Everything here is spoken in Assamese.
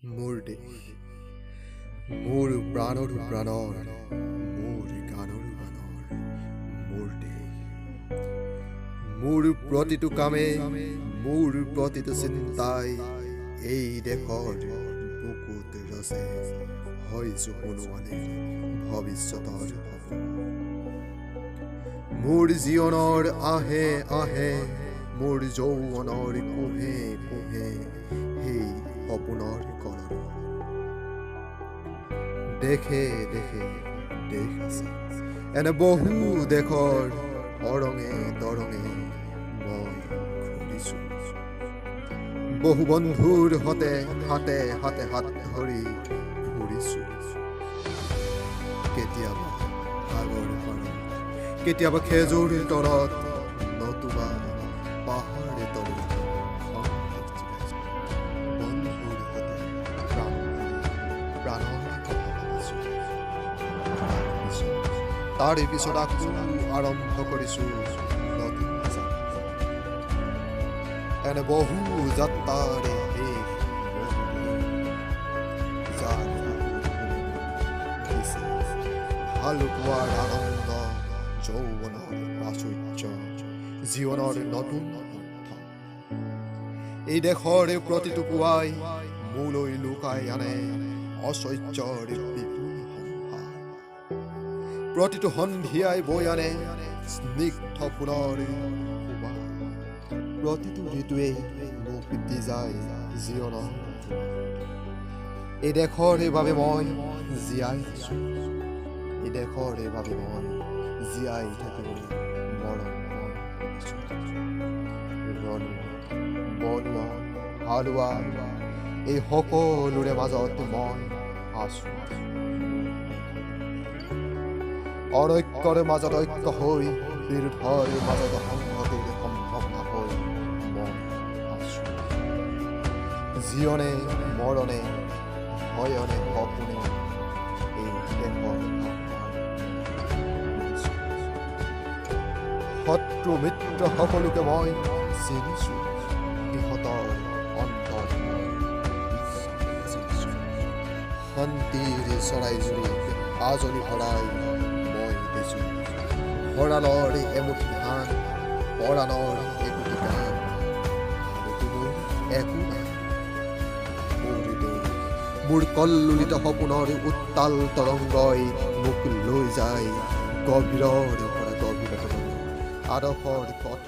মোৰ দেশ, মোৰ প্ৰাণৰ প্ৰাণৰ, মোৰ গানৰ গানৰ, মোৰ দেশ। মোৰ প্ৰতিটো কামে, মোৰ প্ৰতিটো চিন্তাই এই দেশৰ বুকুত ৰচে হয় সোণোৱালে ভৱিষ্যতৰ সপোন। মোৰ জীৱনৰ আহে আহে, মোৰ যৌৱনৰ কোহে কোহে সেই সপোনৰ কলম। দেশে দেশে দেশ আছে, এনে বহু দেশৰ অৰঙে তৰঙে মই ঘূৰিছো। বহু বন্ধুৰ হাতে হাতে হাতে হাত ধৰি ঘূৰিছো। কেতিয়াবা সাগৰ পাৰত, কেতিয়াবা খেজুৰ তলত, নতুবা পাহাৰ তলত বন্ধুৰ হাতে প্ৰাণৰ কথা ভাবিছো। তাৰে পিছত আকৌ আৰম্ভ কৰিছো নতুন যাত্ৰা। এনে বহু যাত্ৰাৰে শেষ ভাল পোৱাৰ আনন্দ, যৌৱনৰ প্ৰাচুৰ্য, জীৱনৰ নতুন অৰ্থ। এই দেশৰ প্ৰতিটো পুৱাই মোলৈ লুকাই আনে ঐশ্বৰ্যৰ বিপুল সম্ভাৰ। প্ৰতিটো সন্ধিয়াই বৈ আনে স্নিগ্ধ ফুলৰ সুবাস। প্ৰতিটো ঋতুৱে মোক দি যায় জীৱনৰ। এই দেশৰ বাবে মই জীয়াই আছো। এই দেশৰ বাবে মই জীয়াই থাকিবলৈ মৰম কৰিছো। বনোৱা হালোৱা এই সকলোৰে মাজত মই আছো। অনৈক্যৰ মাজত ঐক্য হৈ, বিৰোধৰ মাজত সংহতিৰ সম্ভাৱনা হৈ মই আছো। জীৱনে মৰণে ভয়নে সপোনে এই দেশৰ শত্ৰু মিত্ৰ সকলোকে মই চিনিছো। সিহঁতৰ অন্তৰ শান্তিৰ চৰাইজুৰি আজলি ভৰাই মই দিছো। ভঁৰালৰ এমুঠি ধান, পৰাণৰ একোটি গান, একো নাই। মোৰ কল্লোলিত সপোনৰ উত্তাল তৰংগই মোক লৈ যায় গভীৰৰ পৰা গভীৰতম আদৰ্শৰ পথ।